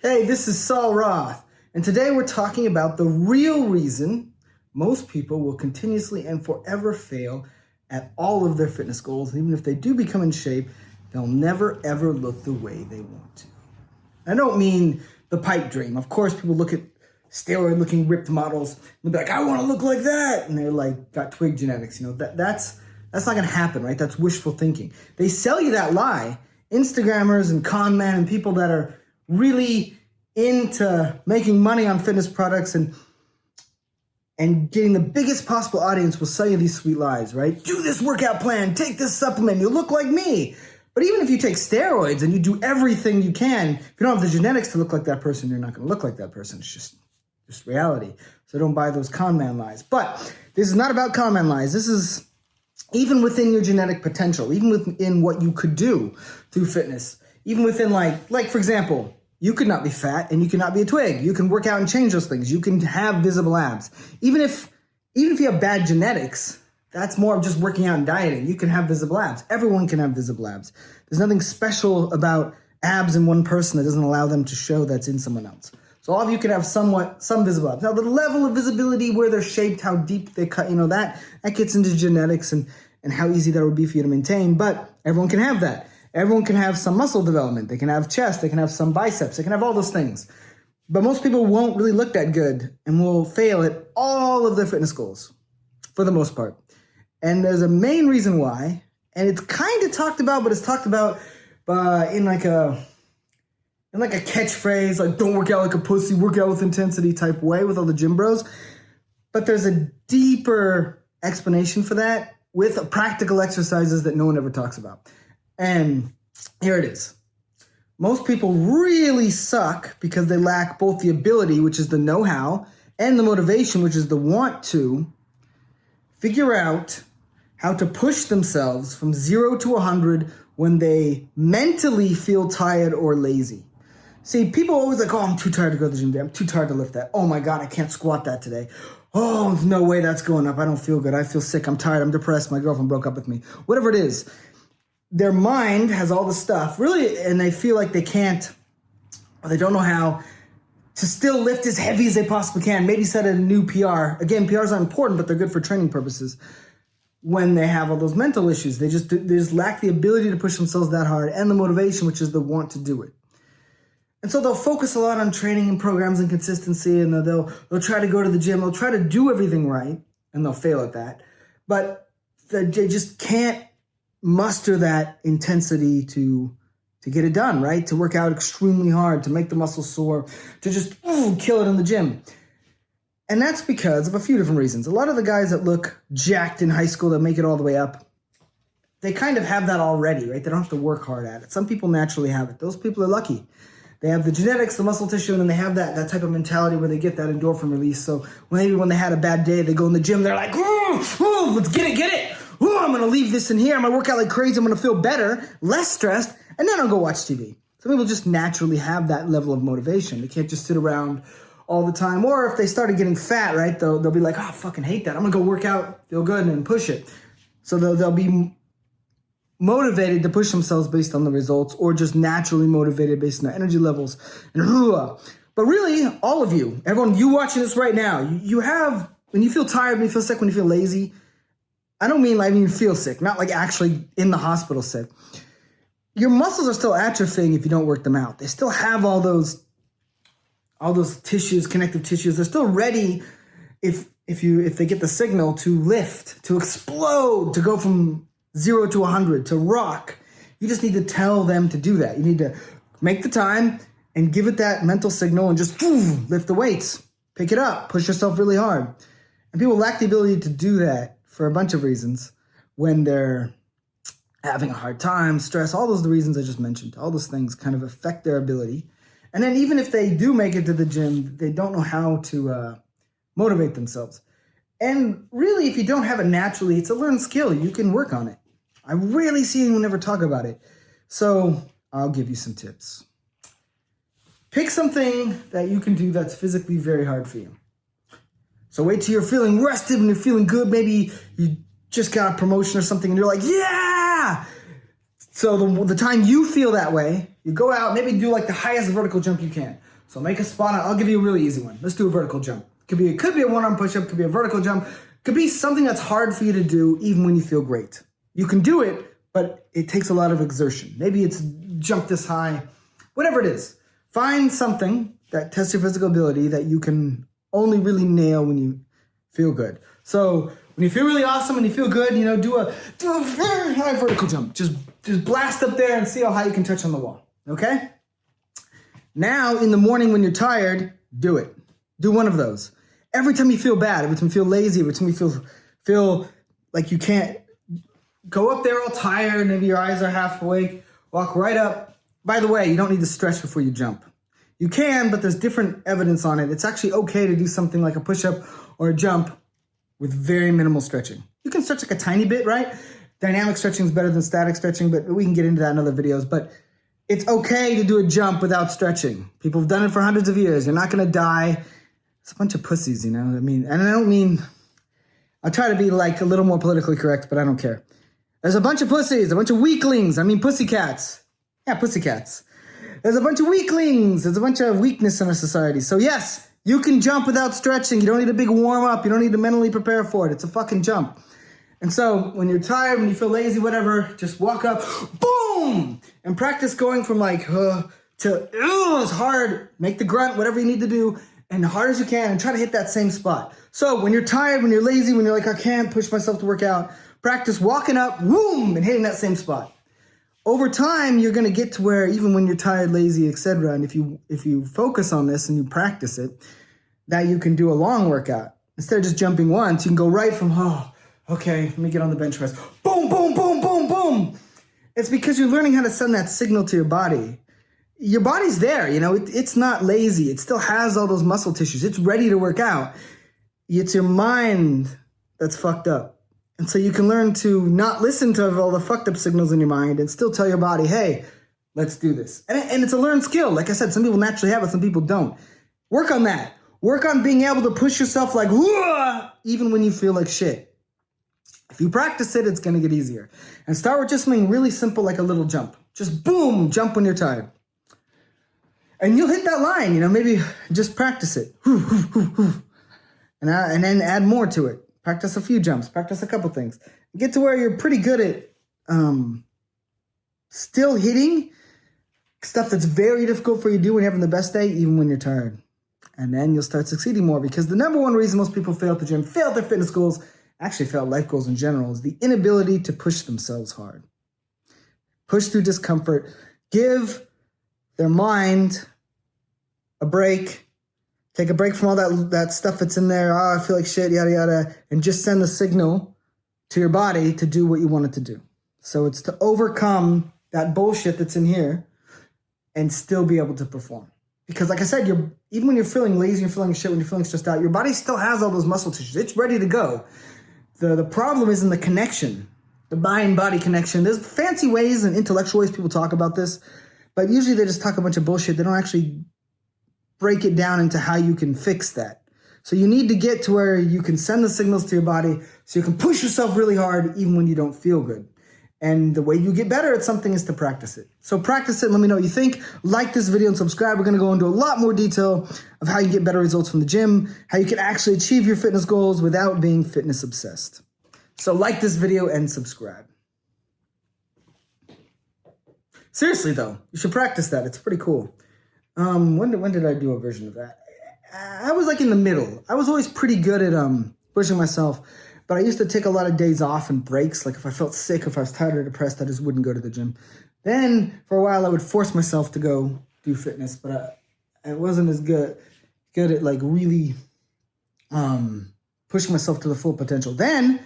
Hey, this is Saul Roth, and today we're talking about the real reason most people will continuously and forever fail at all of their fitness goals. Even if they do become in shape, they'll never ever look the way they want to. I don't mean the pipe dream. Of course, people look at steroid-looking ripped models and be like, "I want to look like that," and they're like, got twig genetics. That's not going to happen, right? That's wishful thinking. They sell you that lie. Instagrammers and con men and people that are really into making money on fitness products and getting the biggest possible audience will sell you these sweet lies, right? Do this workout plan, take this supplement, you'll look like me. But even if you take steroids and you do everything you can, if you don't have the genetics to look like that person, you're not going to look like that person. It's just reality. So don't buy those con man lies. But this is not about con man lies. This is even within your genetic potential, even within what you could do through fitness, even within like for example, you could not be fat and you cannot be a twig. You can work out and change those things. You can have visible abs. Even if you have bad genetics, that's more of just working out and dieting. You can have visible abs. Everyone can have visible abs. There's nothing special about abs in one person that doesn't allow them to show that's in someone else. So all of you can have some visible abs. Now the level of visibility, where they're shaped, how deep they cut, that gets into genetics and how easy that would be for you to maintain. But everyone can have that. Everyone can have some muscle development. They can have chest. They can have some biceps. They can have all those things. But most people won't really look that good and will fail at all of their fitness goals for the most part. And there's a main reason why, and it's kind of talked about, but it's talked about in like a catchphrase, like don't work out like a pussy, work out with intensity type way with all the gym bros. But there's a deeper explanation for that with practical exercises that no one ever talks about. And here it is. Most people really suck because they lack both the ability, which is the know-how, and the motivation, which is the want to figure out how to push themselves from 0 to 100 when they mentally feel tired or lazy. See, people are always like, "Oh, I'm too tired to go to the gym today. I'm too tired to lift that. Oh my God, I can't squat that today. Oh, there's no way that's going up. I don't feel good. I feel sick. I'm tired. I'm depressed. My girlfriend broke up with me." Whatever it is. Their mind has all the stuff, really, and they feel like they can't, or they don't know how to still lift as heavy as they possibly can. Maybe set a new PR. Again, PRs are important, but they're good for training purposes. When they have all those mental issues, they just lack the ability to push themselves that hard and the motivation, which is the want to do it. And so they'll focus a lot on training and programs and consistency, and they'll try to go to the gym. They'll try to do everything right, and they'll fail at that. But they just can't muster that intensity to get it done, right? To work out extremely hard, to make the muscles sore, to just kill it in the gym. And that's because of a few different reasons. A lot of the guys that look jacked in high school that make it all the way up, they kind of have that already, right? They don't have to work hard at it. Some people naturally have it. Those people are lucky. They have the genetics, the muscle tissue, and then they have that type of mentality where they get that endorphin release. So maybe when they had a bad day, they go in the gym, they're like, let's get it. Ooh, I'm going to leave this in here. I'm going to work out like crazy. I'm going to feel better, less stressed, and then I'll go watch TV. Some people just naturally have that level of motivation. They can't just sit around all the time. Or if they started getting fat, right, they'll be like, "Oh, I fucking hate that. I'm going to go work out, feel good, and push it." So they'll be motivated to push themselves based on the results, or just naturally motivated based on their energy levels. But really, all of you, everyone, you watching this right now, you have, when you feel tired, when you feel sick, when you feel lazy, I don't mean like when you feel sick, not like actually in the hospital sick. Your muscles are still atrophying if you don't work them out. They still have all those tissues, connective tissues. They're still ready if they get the signal to lift, to explode, to go from 0 to 100, to rock. You just need to tell them to do that. You need to make the time and give it that mental signal and just lift the weights, pick it up, push yourself really hard. And people lack the ability to do that for a bunch of reasons when they're having a hard time, stress, all those reasons I just mentioned. All those things kind of affect their ability. And then even if they do make it to the gym, they don't know how to motivate themselves. And really, if you don't have it naturally, it's a learned skill. You can work on it. I rarely see anyone ever talk about it. So I'll give you some tips. Pick something that you can do that's physically very hard for you. So wait till you're feeling rested and you're feeling good. Maybe you just got a promotion or something and you're like, yeah! So the time you feel that way, you go out, maybe do like the highest vertical jump you can. So make a spot. I'll give you a really easy one. Let's do a vertical jump. Could be a one-arm push-up, could be a vertical jump, could be something that's hard for you to do even when you feel great. You can do it, but it takes a lot of exertion. Maybe it's jump this high, whatever it is. Find something that tests your physical ability that you can only really nail when you feel good. So when you feel really awesome and you feel good, do a very high vertical jump. Just blast up there and see how high you can touch on the wall, okay? Now, in the morning when you're tired, do it. Do one of those. Every time you feel bad, every time you feel lazy, every time you feel like you can't, go up there all tired, maybe your eyes are half awake, walk right up. By the way, you don't need to stretch before you jump. You can, but there's different evidence on it. It's actually okay to do something like a push-up or a jump with very minimal stretching. You can stretch like a tiny bit, right? Dynamic stretching is better than static stretching, but we can get into that in other videos. But it's okay to do a jump without stretching. People have done it for hundreds of years. You're not going to die. It's a bunch of pussies, and I don't mean, I'll try to be like a little more politically correct, but I don't care. There's a bunch of pussies, a bunch of weaklings. Pussycats. Yeah, pussycats. There's a bunch of weaklings. There's a bunch of weakness in our society. So yes, you can jump without stretching. You don't need a big warm up. You don't need to mentally prepare for it. It's a fucking jump. And so when you're tired, when you feel lazy, whatever, just walk up, boom, and practice going from like, to, it's hard. Make the grunt, whatever you need to do, and hard as you can, and try to hit that same spot. So when you're tired, when you're lazy, when you're like, I can't push myself to work out, practice walking up, boom, and hitting that same spot. Over time, you're going to get to where even when you're tired, lazy, etc., and if you focus on this and you practice it, that you can do a long workout. Instead of just jumping once, you can go right from, okay, let me get on the bench press. Boom, boom, boom, boom, boom. It's because you're learning how to send that signal to your body. Your body's there, it's not lazy. It still has all those muscle tissues. It's ready to work out. It's your mind that's fucked up. And so you can learn to not listen to all the fucked up signals in your mind and still tell your body, hey, let's do this. And it's a learned skill. Like I said, some people naturally have it, some people don't. Work on that. Work on being able to push yourself like, whoa, even when you feel like shit. If you practice it, it's going to get easier. And start with just something really simple like a little jump. Just boom, jump when you're tired. And you'll hit that line, maybe just practice it. And then add more to it. Practice a few jumps, practice a couple things. Get to where you're pretty good at still hitting stuff that's very difficult for you to do when you're having the best day, even when you're tired. And then you'll start succeeding more, because the number one reason most people fail at the gym, fail at their fitness goals, actually fail at life goals in general, is the inability to push themselves hard. Push through discomfort. Give their mind a break. Take a break from all that stuff that's in there. I feel like shit, yada, yada. And just send the signal to your body to do what you want it to do. So it's to overcome that bullshit that's in here and still be able to perform. Because like I said, even when you're feeling lazy, you're feeling shit, when you're feeling stressed out, your body still has all those muscle tissues. It's ready to go. The problem is in the connection, the mind-body connection. There's fancy ways and intellectual ways people talk about this, but usually they just talk a bunch of bullshit. They don't actually break it down into how you can fix that. So you need to get to where you can send the signals to your body so you can push yourself really hard even when you don't feel good. And the way you get better at something is to practice it. So practice it and let me know what you think. Like this video and subscribe. We're going to go into a lot more detail of how you get better results from the gym, how you can actually achieve your fitness goals without being fitness obsessed. So like this video and subscribe. Seriously though, you should practice that. It's pretty cool. When did I do a version of that? I was like in the middle. I was always pretty good at pushing myself, but I used to take a lot of days off and breaks. Like if I felt sick, if I was tired or depressed, I just wouldn't go to the gym. Then for a while I would force myself to go do fitness, but I wasn't as good at like really pushing myself to the full potential. Then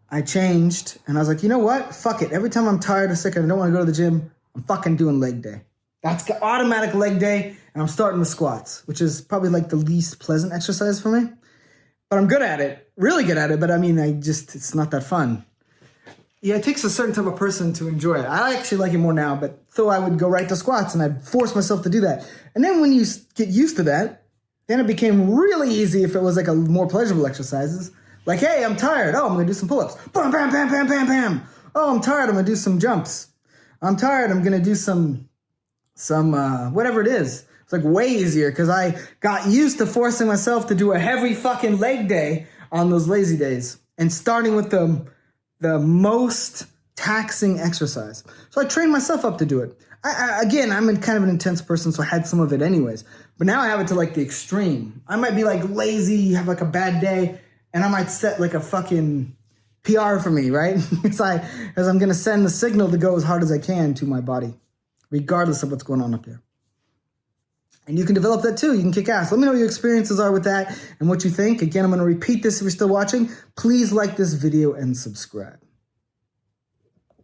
I changed and I was like, you know what? Fuck it. Every time I'm tired or sick and I don't want to go to the gym, I'm fucking doing leg day. That's automatic leg day, and I'm starting with squats, which is probably like the least pleasant exercise for me. But I'm good at it, really good at it, but I mean, it's not that fun. Yeah, it takes a certain type of person to enjoy it. I actually like it more now, but so I would go right to squats, and I'd force myself to do that. And then when you get used to that, then it became really easy if it was like a more pleasurable exercises. Like, hey, I'm tired. Oh, I'm going to do some pull-ups. Bam, bam, bam, bam, bam, bam. Oh, I'm tired. I'm going to do some jumps. I'm tired. I'm going to do some whatever it is. It's like way easier because I got used to forcing myself to do a heavy fucking leg day on those lazy days and starting with the most taxing exercise. So I trained myself up to do it. Again, I'm kind of an intense person, so I had some of it anyways. But now I have it to like the extreme. I might be like lazy, have like a bad day, and I might set like a fucking PR for me, right? As I'm going to send the signal to go as hard as I can to my body, regardless of what's going on up here. And you can develop that too. You can kick ass. Let me know what your experiences are with that and what you think. Again, I'm going to repeat this if you're still watching. Please like this video and subscribe.